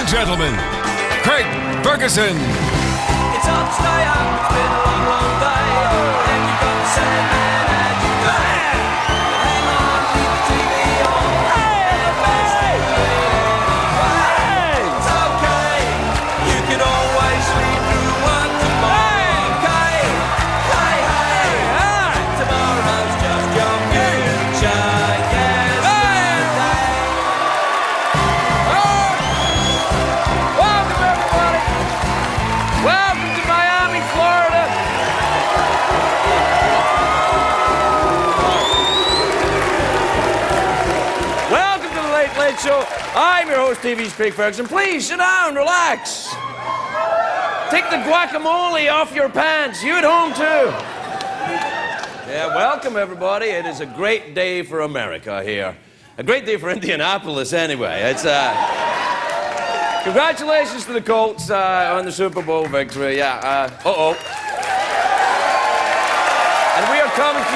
gentlemen, Craig Ferguson. It's hard to stay up, it's been a long, long day. And you've got the same man as you go. Hang on, leave the TV on. And the best thing anyway. It's okay, you can always sleep through one tomorrow. Okay, hey, hey, tomorrow's just your future. Yes, today. Welcome, everybody. Welcome to Miami, Florida. Welcome to the Late Late Show. I'm your host, TV's Craig Ferguson. Please sit down, relax. Take the guacamole off your pants. You at home too. Yeah, welcome everybody. It is a great day for America here. A great day for Indianapolis, anyway. It's Congratulations to the Colts on the Super Bowl victory. Yeah. And we are coming to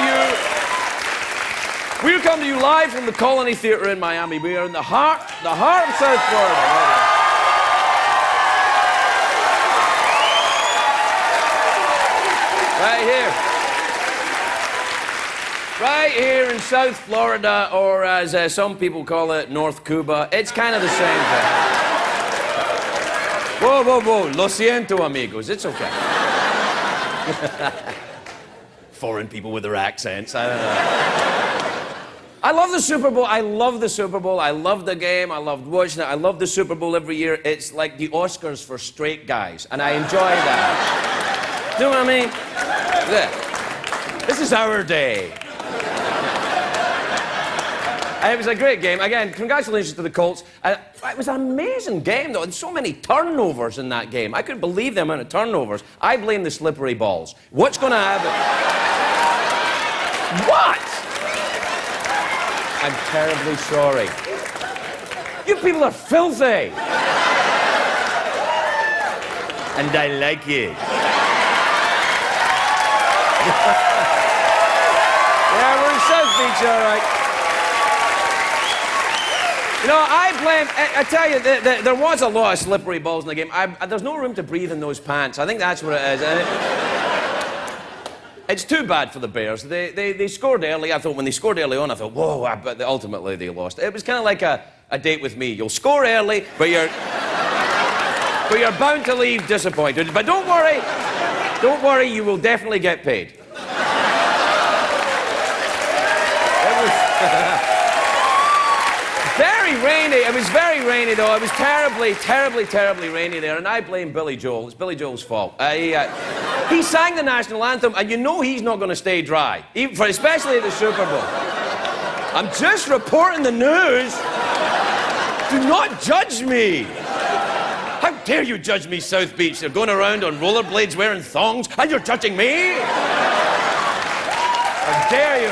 you live from the Colony Theater in Miami. We are in the heart of South Florida. Right here in South Florida, or as some people call it, North Cuba. It's kind of the same thing. Whoa, whoa, whoa. Lo siento, amigos. It's okay. Foreign people with their accents. I don't know. I love the Super Bowl. I love the Super Bowl. I love the game. I loved watching it. I love the Super Bowl every year. It's like the Oscars for straight guys, and I enjoy that. Do you know what I mean? Yeah. This is our day. It was a great game. Again, congratulations to the Colts. It was an amazing game, though. And so many turnovers in that game. I couldn't believe the amount of turnovers. I blame the slippery balls. What's going to happen? What? I'm terribly sorry. You people are filthy. And I like it. Yeah, we're in South Beach, all right. You know, I tell you, there was a lot of slippery balls in the game. There's no room to breathe in those pants. I think that's what it is. It's too bad for the Bears. They scored early. I thought when they scored early on, I thought, whoa, but ultimately they lost. It was kind of like a date with me. You'll score early, but you're bound to leave disappointed. But don't worry, you will definitely get paid. Very rainy. It was very rainy, though. It was terribly, terribly, terribly rainy there, and I blame Billy Joel. It's Billy Joel's fault. He sang the national anthem, and you know he's not going to stay dry, especially at the Super Bowl. I'm just reporting the news. Do not judge me. How dare you judge me, South Beach? They're going around on rollerblades wearing thongs, and you're judging me? How dare you?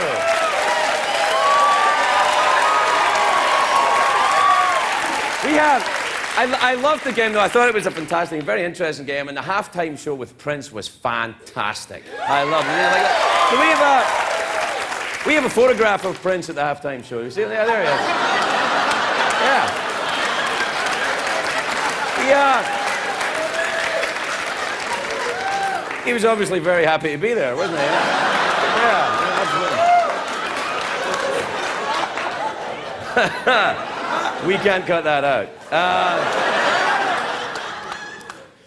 I loved the game, though. I thought it was a fantastic, very interesting game, and the halftime show with Prince was fantastic. I love it. So we have a photograph of Prince at the halftime show. You see? Yeah, there he is. Yeah. He was obviously very happy to be there, wasn't he? Yeah, absolutely. We can't cut that out.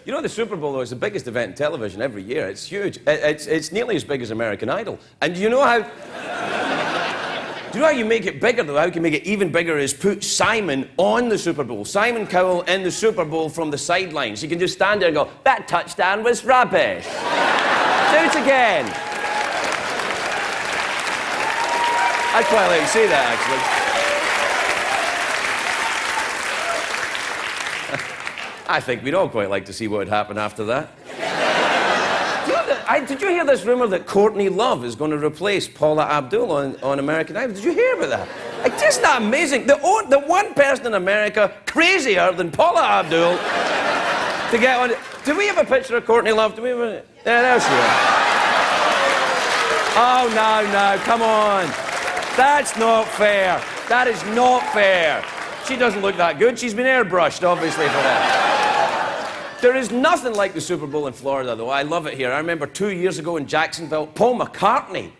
You know, the Super Bowl, though, is the biggest event in television every year. It's huge. It's nearly as big as American Idol. And do you know how you make it bigger, though? How you can make it even bigger is put Simon on the Super Bowl. Simon Cowell in the Super Bowl from the sidelines. You can just stand there and go, that touchdown was rubbish. Do it again. I'd quite like to see that, actually. I think we'd all quite like to see what would happen after that. Did you hear this rumor that Courtney Love is going to replace Paula Abdul on American Idol? Did you hear about that? It's just that amazing. The one person in America crazier than Paula Abdul to get on. Do we have a picture of Courtney Love? Do we have a... Yeah, there she is. Oh, no, come on. That's not fair. That is not fair. She doesn't look that good. She's been airbrushed, obviously, for that. There is nothing like the Super Bowl in Florida, though. I love it here. I remember 2 years ago in Jacksonville, Paul McCartney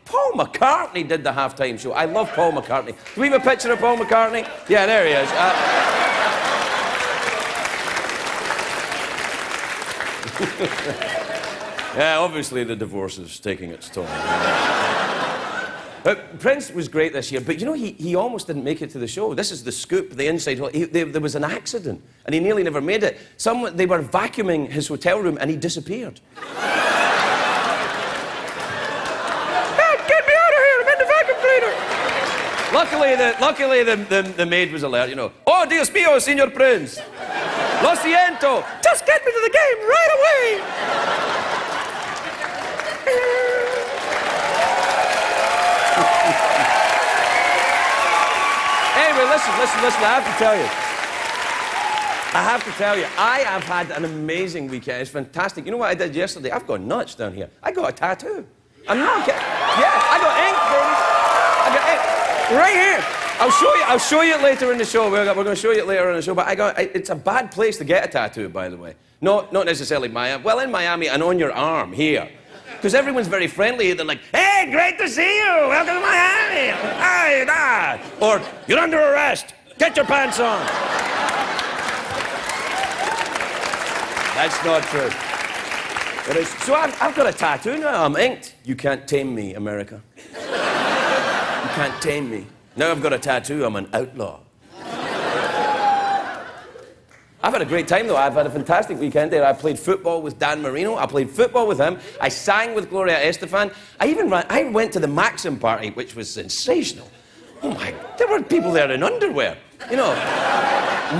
did the halftime show. I love Paul McCartney. Do we have a picture of Paul McCartney? Yeah, there he is. Yeah, obviously the divorce is taking its toll. Prince was great this year, but you know, he almost didn't make it to the show. This is the scoop, the inside. There was an accident, and he nearly never made it. They were vacuuming his hotel room, and he disappeared. Get me out of here! I'm in the vacuum cleaner! Luckily, the maid was alert, you know. Oh, Dios mío, Señor Prince! Lo siento! Just get me to the game right away! Anyway, listen, I have to tell you, I have had an amazing weekend. It's fantastic. You know what I did yesterday? I've gone nuts down here. I got a tattoo. I'm not kidding. Yeah, I got ink, baby. I got ink. Right here. I'll show you it later in the show. We're going to show you it later in the show, but it's a bad place to get a tattoo, by the way. Not necessarily Miami. Well, in Miami and on your arm, here. Because everyone's very friendly. They're like, hey, great to see you. Welcome to Miami. Hi, da. Or, you're under arrest. Get your pants on. That's not true. So I've got a tattoo now. I'm inked. You can't tame me, America. You can't tame me. Now I've got a tattoo. I'm an outlaw. I've had a great time, though. I've had a fantastic weekend there. I played football with Dan Marino. I played football with him. I sang with Gloria Estefan. I went to the Maxim party, which was sensational. Oh, my... There were people there in underwear. You know,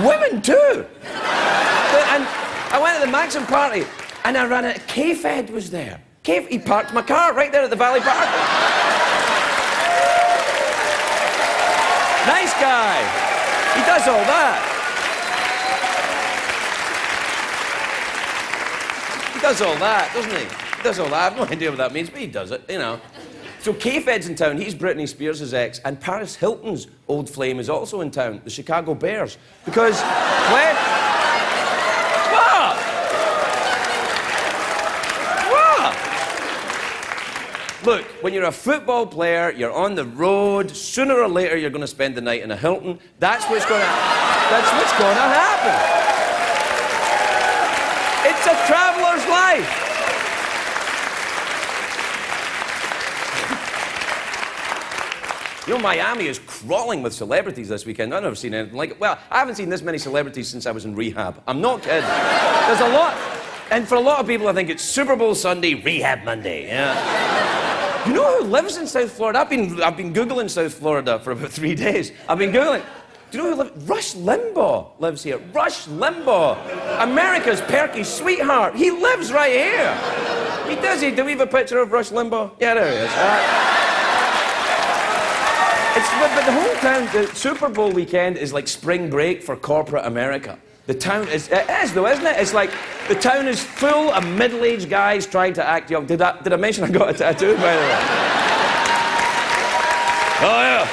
women, too. And I went to the Maxim party, and I ran out. K-Fed was there. He parked my car right there at the Valley Park. Nice guy. He does all that. He does all that, doesn't he? He does all that. I have no idea what that means, but he does it, you know. So K-Fed's in town. He's Britney Spears' ex, and Paris Hilton's old flame is also in town, the Chicago Bears. Because when... What? Look, when you're a football player, you're on the road, sooner or later you're going to spend the night in a Hilton. That's what's going to happen. It's a traveler's life. You know, Miami is crawling with celebrities this weekend. I've never seen anything like it. Well, I haven't seen this many celebrities since I was in rehab. I'm not kidding. There's a lot. And for a lot of people, I think it's Super Bowl Sunday, Rehab Monday. Yeah. You know who lives in South Florida? I've been Googling South Florida for about 3 days. I've been Googling. Do you know who lives? Rush Limbaugh lives here. Rush Limbaugh. America's perky sweetheart. He lives right here. He does. Do we have a picture of Rush Limbaugh? Yeah, there he is. But the whole town, the Super Bowl weekend is like spring break for corporate America. The town is, it is though, isn't it? It's like, the town is full of middle-aged guys trying to act young. Did I mention I got a tattoo, by the way? Oh, yeah.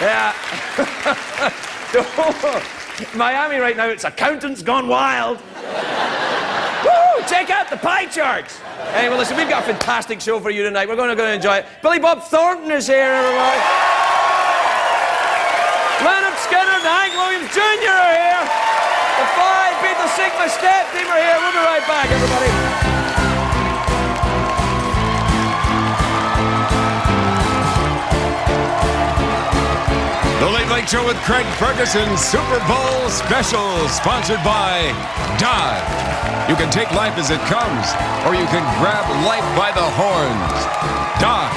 Yeah. Miami right now, it's accountants gone wild. Woo! Check out the pie charts. Hey, well, listen, we've got a fantastic show for you tonight. We're going to enjoy it. Billy Bob Thornton is here, everybody. Leonard Skinner and Hank Williams Jr. are here. The Phi Beta Sigma Step team are here. We'll be right back, everybody. The Late Late Show with Craig Ferguson Super Bowl Special, sponsored by Dodge. You can take life as it comes, or you can grab life by the horns. Dodge.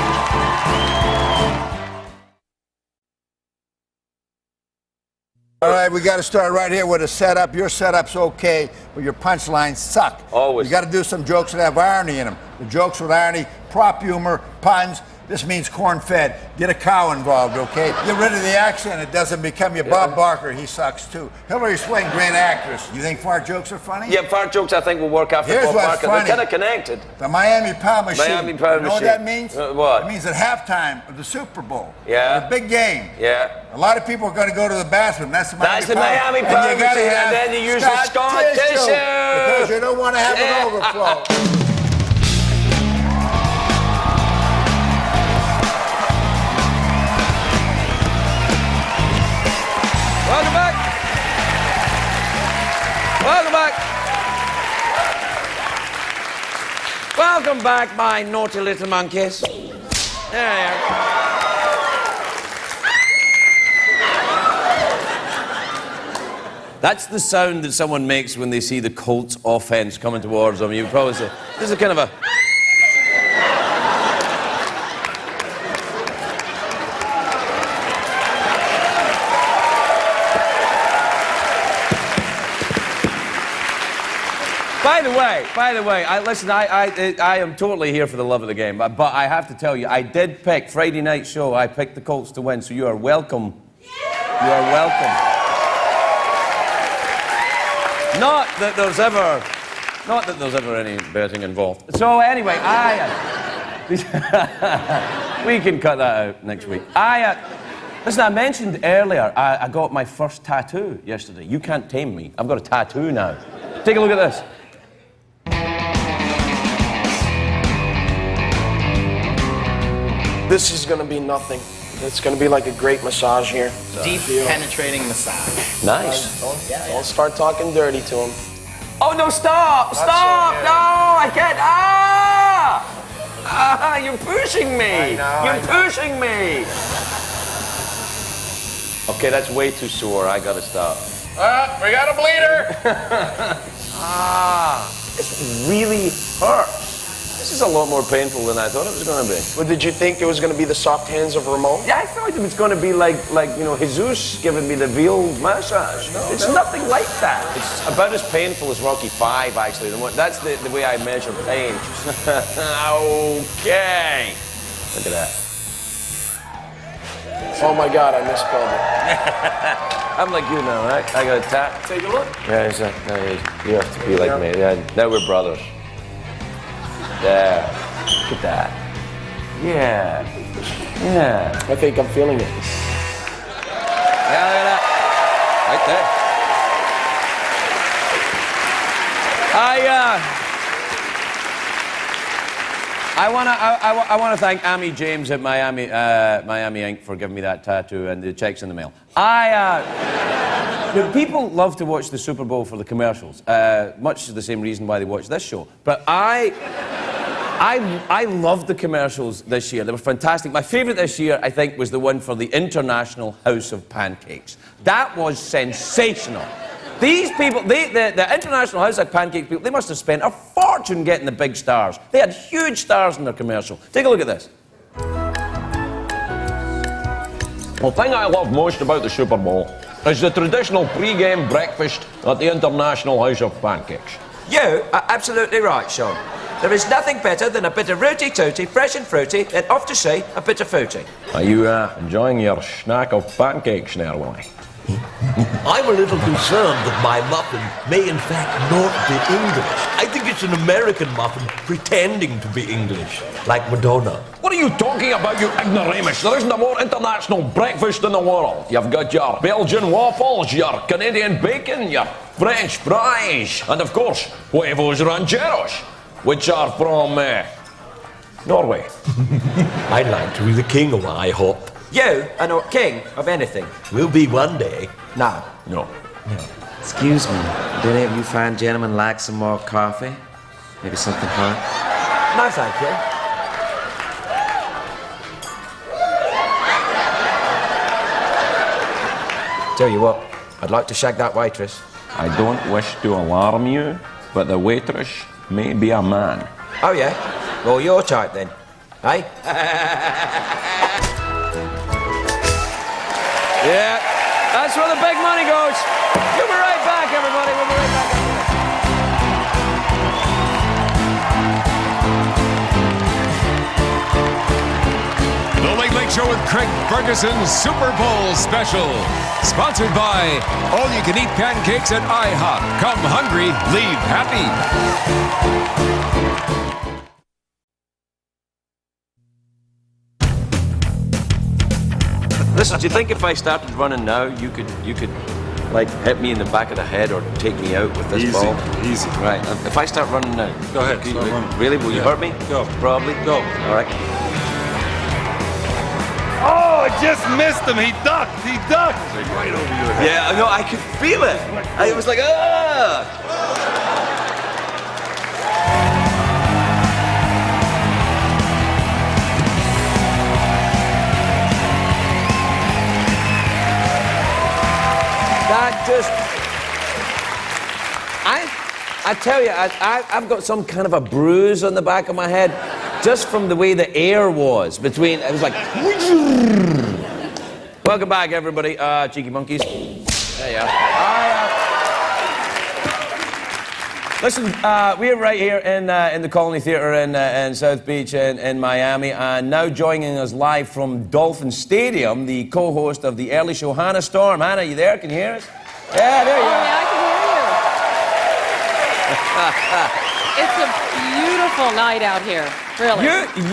All right, we got to start right here with a setup. Your setup's okay, but your punchlines suck. Always. You got to do some jokes that have irony in them. The jokes with irony, prop humor, puns. This means corn-fed. Get a cow involved, okay? Get rid of the accent. It doesn't become you. Bob Barker, he sucks too. Hilary Swank, great actress. You think fart jokes are funny? Yeah, fart jokes I think will work after Here's Bob what's Barker. funny. They're kind of connected. The Miami Pound Machine. Miami Pound You know what Machine. that means? What? It means at halftime of the Super Bowl. Yeah. The big game. Yeah. A lot of people are going to go to the bathroom. That's the Miami That's the Pound. Miami And Pound you gotta Machine, have and then you use the Scott tissue. because you don't want to have Yeah. an overflow. Welcome back. Welcome back. Welcome back, my naughty little monkeys. There you are. That's the sound that someone makes when they see the Colts offense coming towards them. You probably say, this is kind of a... By the way, I am totally here for the love of the game, but I have to tell you, I did pick Friday night show. I picked the Colts to win, so you are welcome. You are welcome. Not that there's ever any betting involved. So anyway, we can cut that out next week. Listen, I mentioned earlier I got my first tattoo yesterday. You can't tame me. I've got a tattoo now. Take a look at this. This is gonna be nothing. It's gonna be like a great massage here. Deep penetrating massage. Nice. Don't start talking dirty to him. Oh, no, stop! Stop! yeah. No, I can't. You're pushing me. You're pushing me. Okay, that's way too sore. I gotta stop. We got a bleeder! This really hurts. This is a lot more painful than I thought it was going to be. Well, did you think it was gonna be the soft hands of Ramon? Yeah, I thought it was going to be like Jesus giving me the veal massage. It's nothing like that. It's about as painful as Rocky V, actually. That's the way I measure pain. Okay. Look at that. Oh my God, I misspelled it. I'm like you now, right? I got a tap. Take a look. Yeah, exactly. You have to be like me. Yeah, now we're brothers. There. Look at that. Yeah. Yeah. I think I'm feeling it. Yeah, look at that. Right there. I want to thank Amy James at Miami Inc. for giving me that tattoo, and the check's in the mail. People love to watch the Super Bowl for the commercials, much the same reason why they watch this show. But I loved the commercials this year. They were fantastic. My favourite this year, I think, was the one for the International House of Pancakes. That was sensational. These people, the International House of Pancakes people, they must have spent a fortune getting the big stars. They had huge stars in their commercial. Take a look at this. The thing I love most about the Super Bowl is the traditional pre-game breakfast at the International House of Pancakes. You are absolutely right, Sean. There is nothing better than a bit of rooty-tooty, fresh and fruity, and off to sea, a bit of fruity. Are you enjoying your snack of pancakes there, Willie? I'm a little concerned that my muffin may in fact not be English. I think it's an American muffin pretending to be English, like Madonna. What are you talking about, you ignoramus? There isn't a more international breakfast in the world. You've got your Belgian waffles, your Canadian bacon, your French fries, and of course, huevos rancheros, which are from Norway. I'd like to be the king of IHOP. You are not king of anything. Will be one day. No. No. Excuse me, do any of you fine gentlemen like some more coffee? Maybe something hot? No, thank you. Tell you what, I'd like to shag that waitress. I don't wish to alarm you, but the waitress may be a man. Oh, yeah? Well, your type then. Eh? Yeah, that's where the big money goes. We'll be right back, everybody. We'll be right back. Craig Ferguson Super Bowl Special. Sponsored by all-you-can-eat pancakes at IHOP. Come hungry, leave happy. Listen, do you think if I started running now, you could like hit me in the back of the head or take me out with this ball? Easy. Right. If I start running now, Go ahead, you- start running. Really? Will you hurt me? Go. Probably. Go. All right. Oh, it just missed him. He ducked. He ducked. Right over your head. Yeah, no, I could feel it. I was like, ah. That just. I tell you, I've got some kind of a bruise on the back of my head just from the way the air was between. It was like. Welcome back, everybody. Cheeky monkeys. There you are. Listen, we're right here in the Colony Theatre in South Beach in Miami, and now joining us live from Dolphin Stadium, the co-host of the early show, Hannah Storm. Hannah, you there? Can you hear us? Yeah, there you are. Yeah, I can hear you. It's a beautiful night out here, really.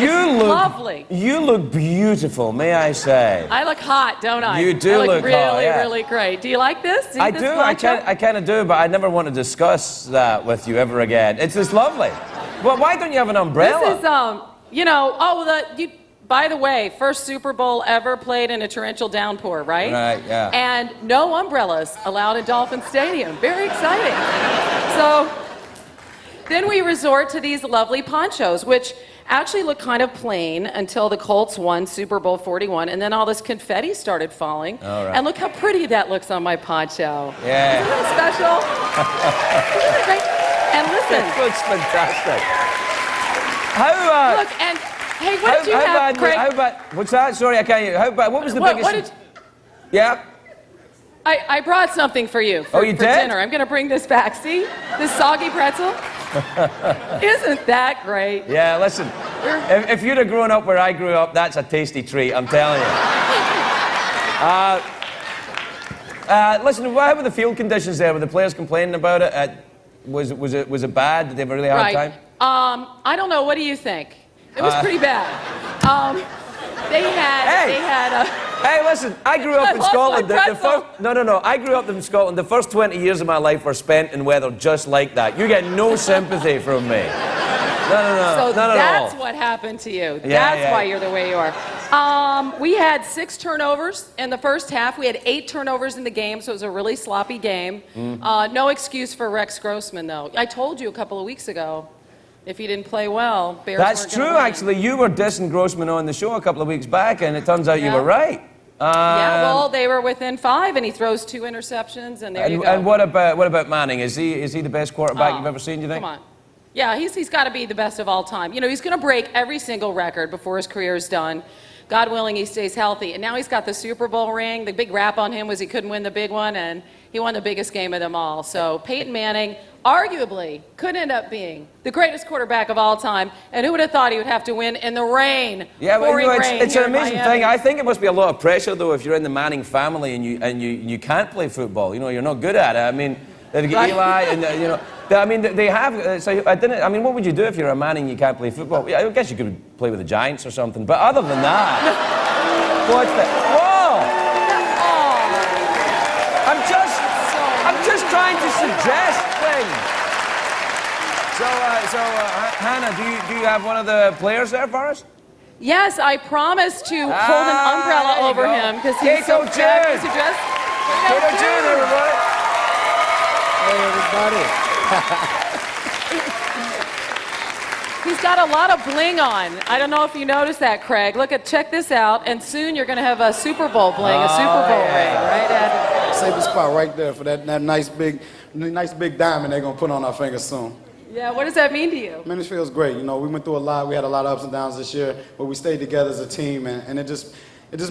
You look lovely. You look beautiful, may I say? I look hot, don't I? You do I look really, hot, yeah. really great. Do you like this? I do. I kind of do, but I never want to discuss that with you ever again. It's just lovely. Well, why don't you have an umbrella? This is, by the way, first Super Bowl ever played in a torrential downpour, right? Right, yeah. And no umbrellas allowed in Dolphin Stadium. Very exciting. So then we resort to these lovely ponchos, which actually look kind of plain until the Colts won Super Bowl 41, and then all this confetti started falling. All right. And look how pretty that looks on my poncho. Yeah. Isn't that special? Isn't that great? And listen. It looks fantastic. How, Look, and hey, what did you have, Craig? How about, what's that? Sorry, I can't hear. How about, what was the biggest? What did Yeah? I brought something for you for, Oh, you for did? dinner. I'm going to bring this back. See? This soggy pretzel? Isn't that great? Yeah, listen. If you'd have grown up where I grew up, that's a tasty treat, I'm telling you. Listen, how were the field conditions there? Were the players complaining about it? Was it bad? Did they have a really hard time? I don't know. What do you think? It was pretty bad. They had Hey, listen, I grew up in lost Scotland. my pretzel. No. I grew up in Scotland. The first 20 years of my life were spent in weather just like that. You get no sympathy from me. No. So Not that's at all. what happened to you. Yeah, That's yeah. why you're the way you are. We had 6 turnovers in the first half. We had 8 turnovers in the game, so it was a really sloppy game. No excuse for Rex Grossman, though. I told you a couple of weeks ago, if he didn't play well, Bears That's weren't gonna true, win. actually. You were dissing Grossman on the show a couple of weeks back, and it turns out you Yeah. were right. Yeah, well, they were within 5, and he throws 2 interceptions, and there you go. And what about Manning? Is he the best quarterback Oh, you've ever seen, do you think? Come on. Yeah, he's got to be the best of all time. You know, he's going to break every single record before his career is done. God willing, he stays healthy. And now he's got the Super Bowl ring. The big rap on him was he couldn't win the big one, and he won the biggest game of them all. So Peyton Manning, arguably, could end up being the greatest quarterback of all time. And who would have thought he would have to win in the rain? Yeah, but pouring rain it's here an in amazing Miami. thing. I think it must be a lot of pressure, though, if you're in the Manning family and you can't play football. You know, you're not good at it. I mean, they've got Right. Eli, and they have. So I didn't. I mean, what would you do if you're a Manning and you can't play football? Yeah, I guess you could play with the Giants or something. But other than that, what's that? Whoa! I'm just trying to suggest things. So, Hannah, do you have one of the players there for us? Yes, I promised to hold an umbrella there you over go. him because he's so Kato fabulous. June. Kato June, everybody. Hey, everybody. He's got a lot of bling on. I don't know if you noticed that, Craig. Check this out, and soon you're going to have a Super Bowl bling, a Super Bowl ring, right, Ed? Save the spot right there for that nice big diamond they're gonna put on our finger soon. Yeah, what does that mean to you? Man, it feels great. You know, we went through a lot. We had a lot of ups and downs this year, but we stayed together as a team, and it just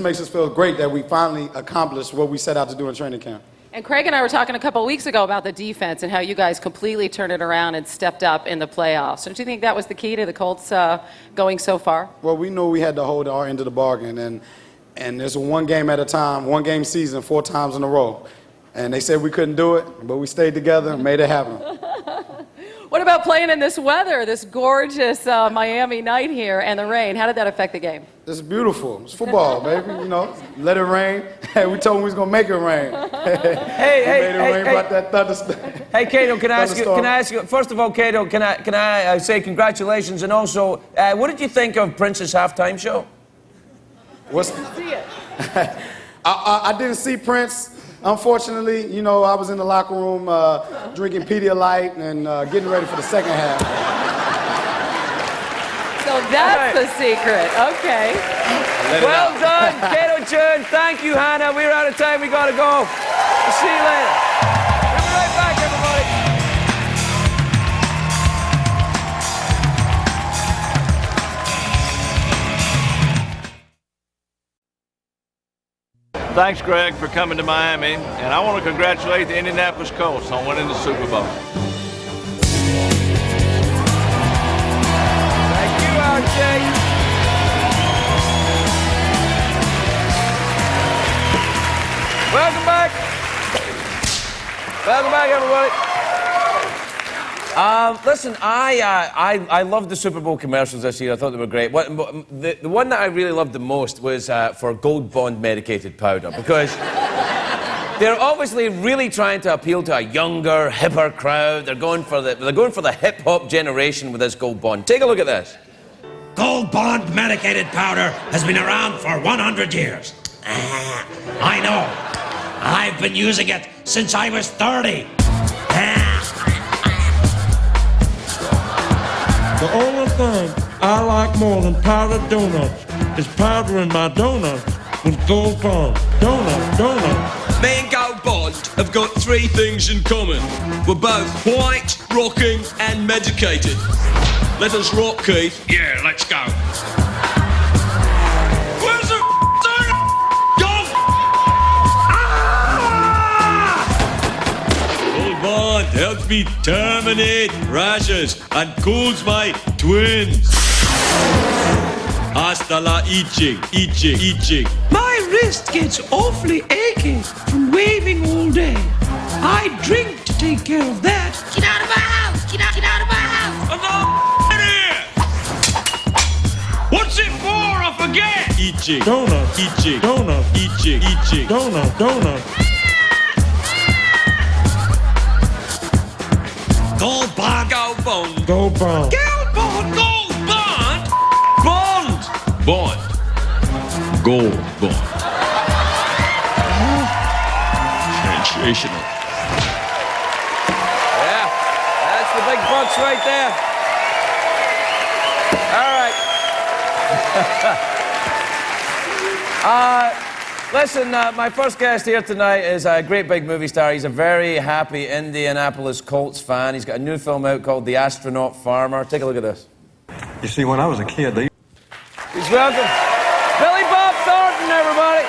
makes us feel great that we finally accomplished what we set out to do in training camp. And Craig and I were talking a couple of weeks ago about the defense and how you guys completely turned it around and stepped up in the playoffs. Don't you think that was the key to the Colts going so far? Well, we knew we had to hold our end of the bargain, and and it's one game at a time, one game season, 4 times in a row. And they said we couldn't do it, but we stayed together and made it happen. What about playing in this weather, this gorgeous Miami night here, and the rain? How did that affect the game? It's beautiful. It's football, baby. You know, let it rain. Hey, we told them we was gonna make it rain. Brought that thunderstorm. Hey, Cato, can I ask you? First of all, Cato, can I say congratulations, and also, what did you think of Prince's halftime show? See it. I didn't see Prince. Unfortunately, you know, I was in the locker room drinking Pedialyte and getting ready for the second half. So that's the secret. Okay. Well done, Cato Churn. Thank you, Hannah. We're out of time. We gotta go. We'll see you later. We'll be right back, everybody. Thanks, Greg, for coming to Miami, and I want to congratulate the Indianapolis Colts on winning the Super Bowl. Thank you, RJ. Welcome back. Welcome back, everybody. Listen, I loved the Super Bowl commercials this year. I thought they were great. The one that I really loved the most was for Gold Bond medicated powder, because they're obviously really trying to appeal to a younger, hipper crowd. They're going for the hip hop generation with this Gold Bond. Take a look at this. Gold Bond medicated powder has been around for 100 years. I know. I've been using it since I was 30. The only thing I like more than powdered donuts is powdering my donuts with Gold Bond. Donut. Me and Gold Bond have got 3 things in common. We're both white, rocking, and medicated. Let us rock, Keith. Yeah, let's go. Where's the donut? Gold! Gold Bond helps me terminate rashes and cools my twins. Hasta la itching. My wrist gets awfully achy from waving all day. I drink to take care of that. Get out of my house! Get out of my house! I'm not here! What's it for? I forget! Itching. Donut. Itching. Donut. Itching. Donut. Gold Bond. Gold Bond. Gold Bond. Gold Bond. Gold Bond. Bond. Gold Bond. Sensational. Yeah, that's the big bucks right there. All right. Listen, my first guest here tonight is a great big movie star. He's a very happy Indianapolis Colts fan. He's got a new film out called The Astronaut Farmer. Take a look at this. You see, when I was a kid, they... Please welcome Billy Bob Thornton, everybody.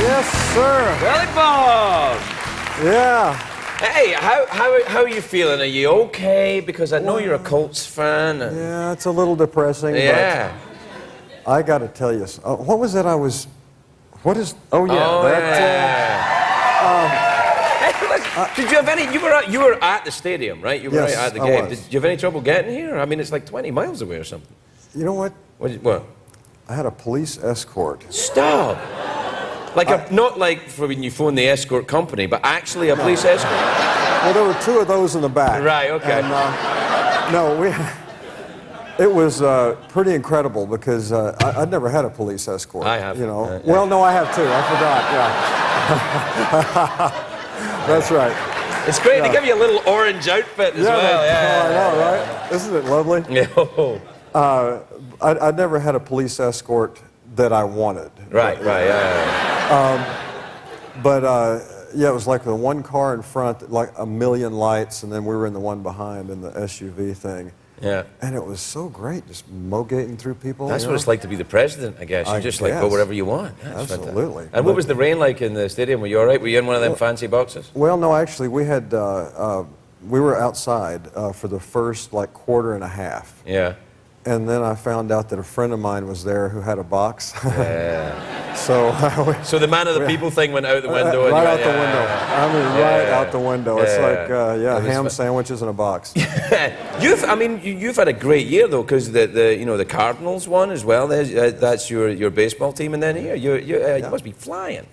Yes, sir. Billy Bob. Yeah. Hey, how are you feeling? Are you okay? Because I know you're a Colts fan. Yeah, it's a little depressing. Yeah. But I got to tell you, what was it I was... What is... Oh, yeah. Oh, hey, listen, did you have any... You were at the stadium, right? You were Yes, right at the I game. was. Did you have any trouble getting here? I mean, it's like 20 miles away or something. You know what? What? I had a police escort. Stop. Like not like for when you phone the escort company, but actually a police escort. Well, there were 2 of those in the back. Right. Okay. And, it was pretty incredible because I'd never had a police escort. I have. You know. Yeah. Well, no, I have too. I forgot. Yeah. That's right. It's great. Yeah. They give you a little orange outfit as well. Yeah. I know, right? Isn't it lovely? Yeah. I'd never had a police escort that I wanted. Right. Yeah. But it was like the one car in front, like a million lights, and then we were in the one behind in the SUV thing. Yeah. And it was so great, just mogating through people. That's you what know? it's like to be the president, I guess. You just like go guess. wherever you want. Yeah, that's Absolutely. fantastic. And what was the rain like in the stadium? Were you all right? Were you in one of them fancy boxes? Well, no, actually, we had we were outside for the first like quarter and a half. Yeah. And then I found out that a friend of mine was there who had a box. Yeah. So the man of the people thing went out the window. Right and out the window. I mean, right out the window. It's like ham sandwiches in a box. You've had a great year though, because the Cardinals won as well. That's your baseball team, and then here you must be flying.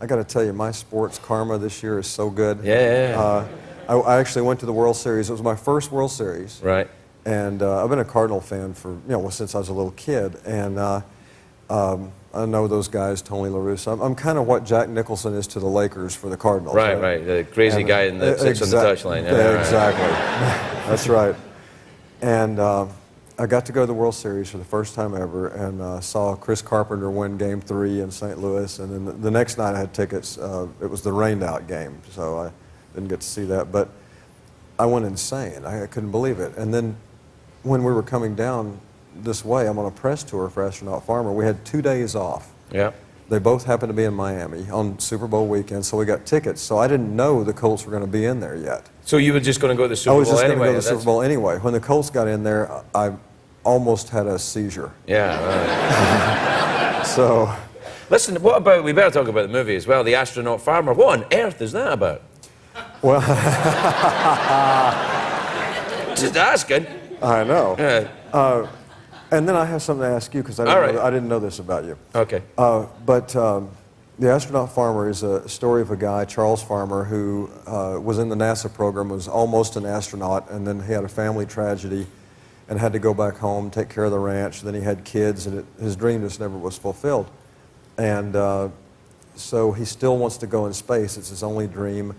I got to tell you, my sports karma this year is so good. Yeah. I actually went to the World Series. It was my first World Series. Right. And I've been a Cardinal fan for, since I was a little kid. And I know those guys, Tony La Russa. I'm kind of what Jack Nicholson is to the Lakers for the Cardinals. Right. The crazy guy that sits on the touchline. Yeah, exactly. That's right. And I got to go to the World Series for the first time ever and saw Chris Carpenter win Game 3 in St. Louis. And then the next night I had tickets. It was the rained-out game, so I didn't get to see that. But I went insane. I couldn't believe it. And then when we were coming down this way, I'm on a press tour for Astronaut Farmer. We had 2 days off. Yeah. They both happened to be in Miami on Super Bowl weekend, so we got tickets. So I didn't know the Colts were going to be in there yet. So you were just going to go to the Super Bowl I was just anyway? going to go to the Super Bowl anyway. When the Colts got in there, I almost had a seizure. Yeah. Right. So. Listen, we better talk about the movie as well, The Astronaut Farmer. What on earth is that about? Well. Just asking. I know. Yeah. And then I have something to ask you because I didn't know this about you. Okay. But The Astronaut Farmer is a story of a guy, Charles Farmer, who was in the NASA program, was almost an astronaut, and then he had a family tragedy and had to go back home, take care of the ranch. Then he had kids, and his dream just never was fulfilled. And so he still wants to go in space. It's his only dream.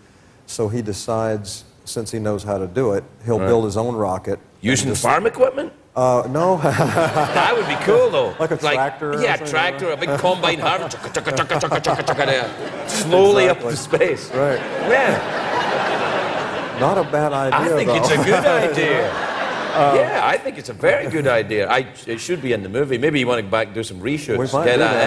So he decides, since he knows how to do it, he'll build his own rocket. Using farm equipment? No. That would be cool, though. Like a tractor? Yeah, tractor, a big combine harvester. Slowly up to space. Right. Yeah. Not a bad idea, I think though. it's a good idea. Yeah, I think it's a very good idea. It should be in the movie. Maybe you want to go back and do some reshoots. We might Get do that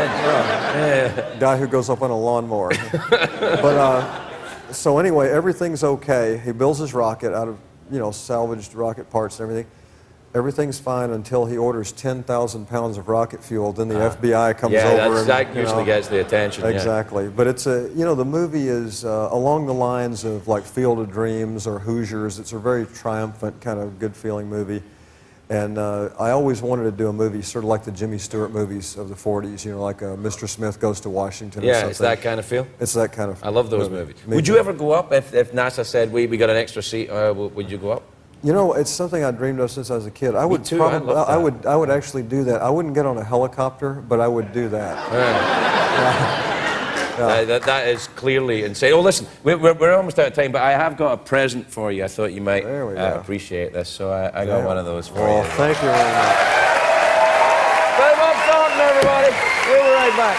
in. Yeah. Guy who goes up on a lawnmower. But so anyway, everything's okay. He builds his rocket out of salvaged rocket parts and everything. Everything's fine until he orders 10,000 pounds of rocket fuel. Then the FBI comes over. That usually gets the attention. Exactly. But it's the movie is along the lines of like Field of Dreams or Hoosiers. It's a very triumphant kind of good feeling movie. And I always wanted to do a movie sort of like the Jimmy Stewart movies of the 40s, like Mr. Smith Goes to Washington or something. It's that kind of feel? It's that kind of I love those movies. Me Would too. you ever go up if NASA said, we got an extra seat, would you go up? It's something I dreamed of since I was a kid. I would too, I love that. I would actually do that. I wouldn't get on a helicopter, but I would do that. That is clearly insane. Oh, listen, we're almost out of time, but I have got a present for you. I thought you might appreciate this, so I got one of those for you. Thank you very much. Play Bob Thornton, everybody. We'll be right back.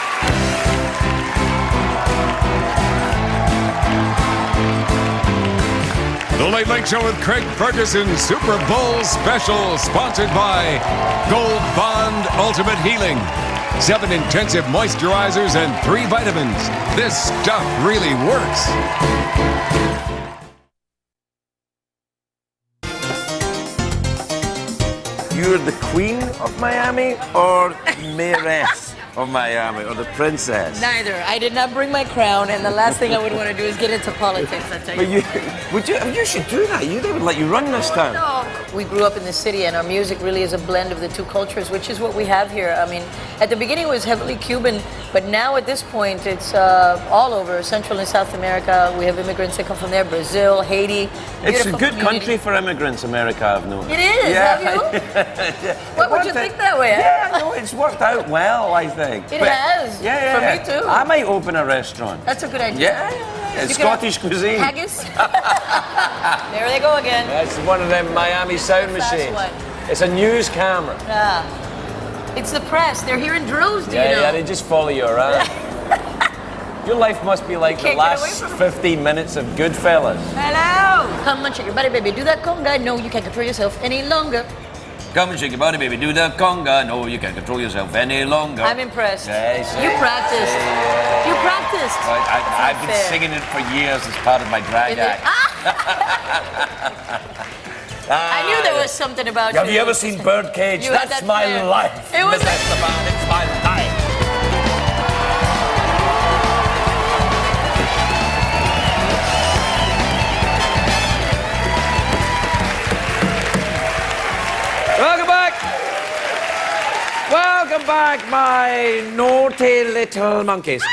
The Late Late Show with Craig Ferguson Super Bowl Special, sponsored by Gold Bond Ultimate Healing. 7 intensive moisturizers and 3 vitamins. This stuff really works. You're the queen of Miami or mayoress of Miami or the princess? Neither. I did not bring my crown, and the last thing I would want to do is get into politics, I tell you. But you should do that. They would let you run this town. No. We grew up in the city, and our music really is a blend of the two cultures, which is what we have here. I mean, at the beginning it was heavily Cuban, but now at this point it's all over Central and South America. We have immigrants that come from there, Brazil, Haiti. It's a good country for immigrants, America, I've known. It is, yeah. Have you? What would you think that way? Yeah, no, it's worked out well, I think. It has. Yeah. For me too. I might open a restaurant. That's a good idea. Yeah. It's Scottish cuisine. Haggis. There they go again. That's one of them Miami sound machines. It's a news camera. Yeah. It's the press. They're here in droves, do you know? Yeah, they just follow you around. Your life must be like the Can't get away last from 15 minutes of Goodfellas. Hello. Come munch at your buddy, baby. Do that conga. No, you can't control yourself any longer. Come and shake your body, baby. Do the conga. No, you can't control yourself any longer. I'm impressed. Yes, You practiced. You practiced. I've been fair. singing it for years as part of my drag act. I knew there was something about Have you ever seen Birdcage? You had That's that my flair. life. It was Miss Esteban, it's my life. Welcome back. Welcome back, my naughty little monkeys.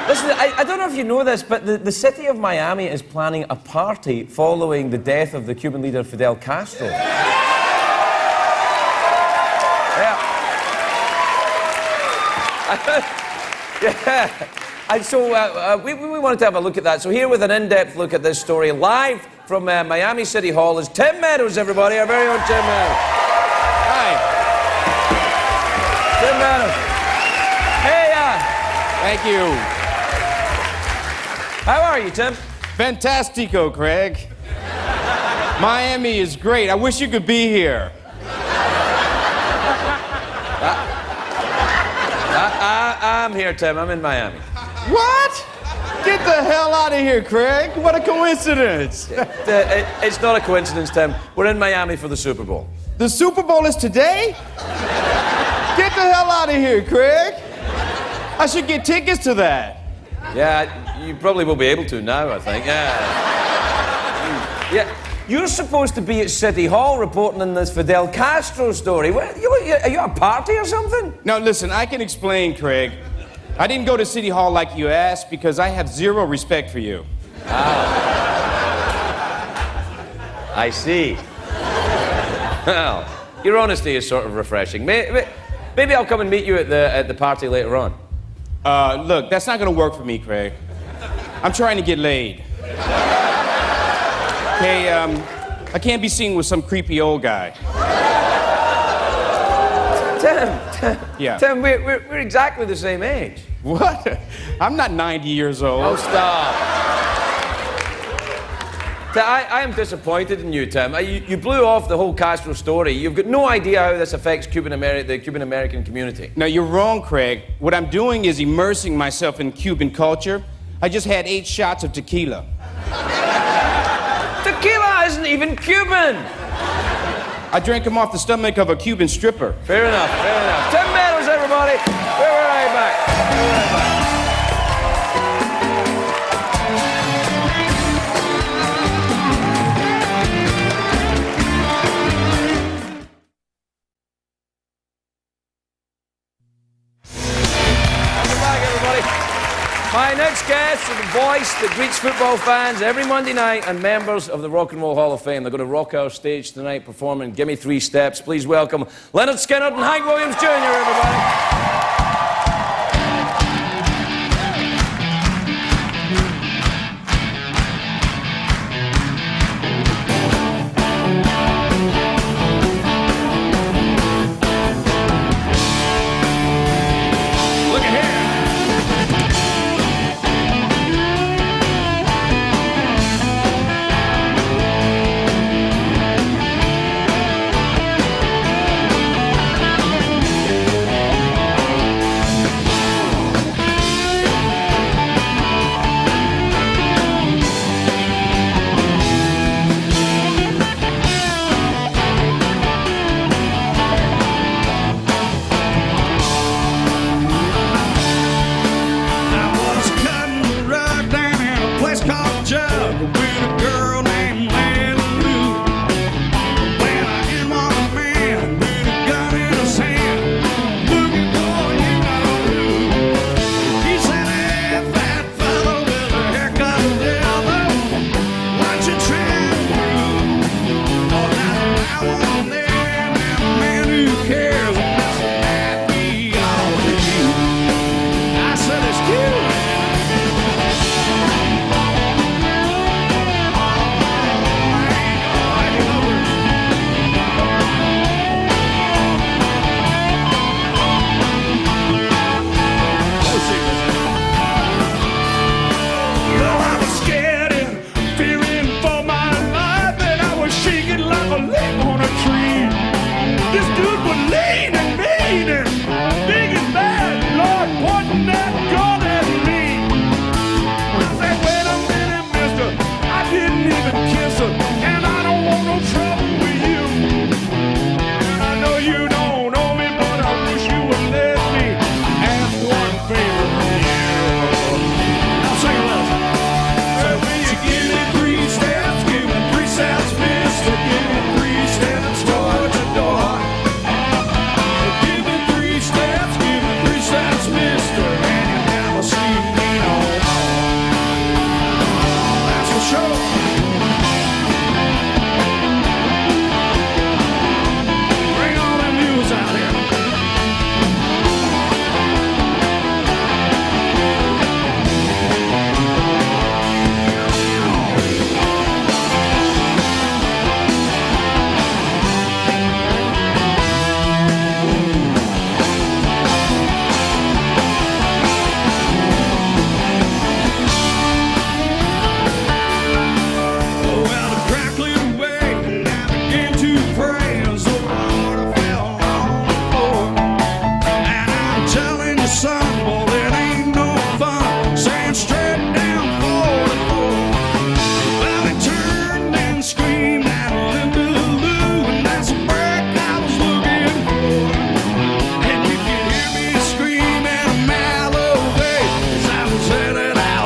Listen, I don't know if you know this, but the city of Miami is planning a party following the death of the Cuban leader Fidel Castro. Yeah. Yeah. And so we wanted to have a look at that. So here with an in-depth look at this story, live from Miami City Hall, is Tim Meadows, everybody, our very own Tim Meadows. Hi. Tim Meadows. Hey, Thank you. how are you, Tim? Fantastico, Craig. Miami is great. I wish you could be here. I'm here, Tim. I'm in Miami. What? Get the hell out of here, Craig. What a coincidence. It's not a coincidence, Tim. We're in Miami for the Super Bowl. The Super Bowl is today? Get the hell out of here, Craig. I should get tickets to that. Yeah, you probably will be able to now, I think. Yeah. Yeah. You're supposed to be at City Hall reporting on this Fidel Castro story. Are you at a party or something? No, listen, I can explain, Craig. I didn't go to City Hall like you asked because I have zero respect for you. I see. Well, your honesty is sort of refreshing. Maybe I'll come and meet you at the party later on. Look, that's not gonna work for me, Craig. I'm trying to get laid. Okay, I can't be seen with some creepy old guy. Tim, Yeah. Tim, we're exactly the same age. What? I'm not 90 years old. Oh, stop. I am disappointed in you, Tim. You blew off the whole Castro story. You've got no idea how this affects the Cuban American community. No, you're wrong, Craig. What I'm doing is immersing myself in Cuban culture. I just had 8 shots of tequila. Tequila isn't even Cuban. I drank them off the stomach of a Cuban stripper. Fair enough, fair enough. 10 medals, everybody. We're right back. We're right back. My next guest is the voice that greets football fans every Monday night and members of the Rock and Roll Hall of Fame. They're going to rock our stage tonight performing Gimme 3 Steps. Please welcome Leonard Skinner and Hank Williams Jr., everybody.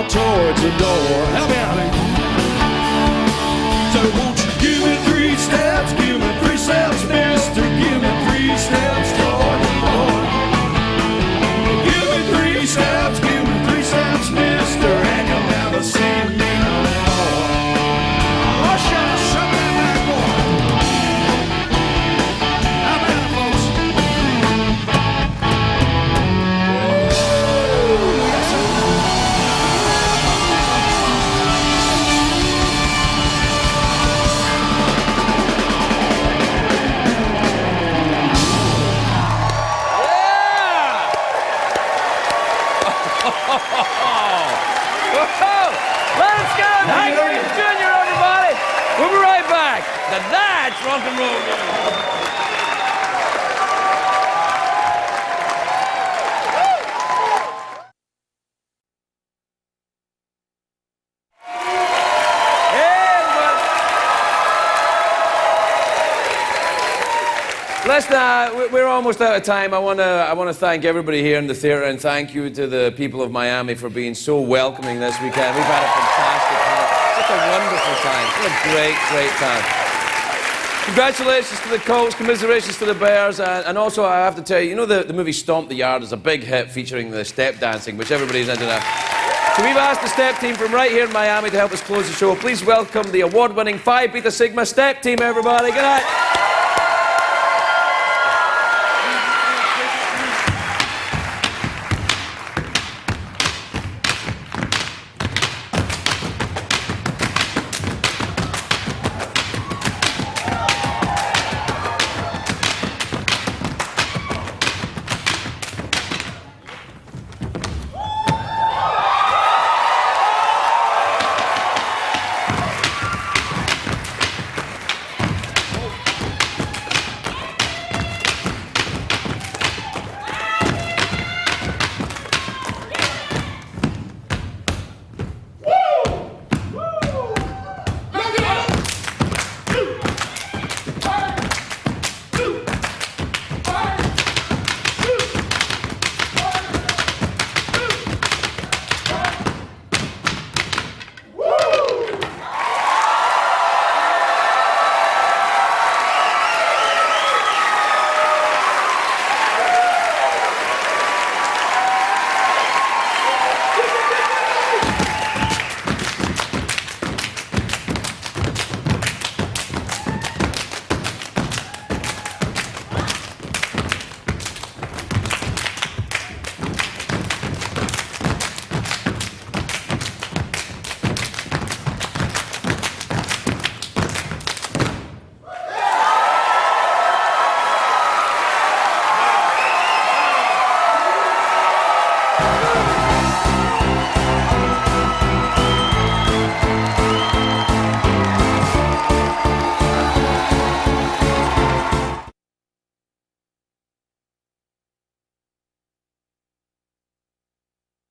out towards the door. Help me out, man. So won't you give me 3 steps, give me 3 steps, mister, give me 3 steps toward the door. Give me 3 steps, give me 3 steps, mister, and you'll never see me no more. Oh, shut up, shut that back door. How about it, folks? Yes, sir. Let's go! Hank Williams Jr., everybody! We'll be right back. Now that's rock and roll music. Listen, we're almost out of time. I want to thank everybody here in the theatre, and thank you to the people of Miami for being so welcoming this weekend. We've had a fantastic time. Such a wonderful time. What a great, great time. Congratulations to the Colts, commiserations to the Bears, and also I have to tell you, you know the movie Stomp the Yard is a big hit featuring the step dancing, which everybody's into now. So we've asked the step team from right here in Miami to help us close the show. Please welcome the award-winning Phi Beta Sigma step team, everybody. Good night.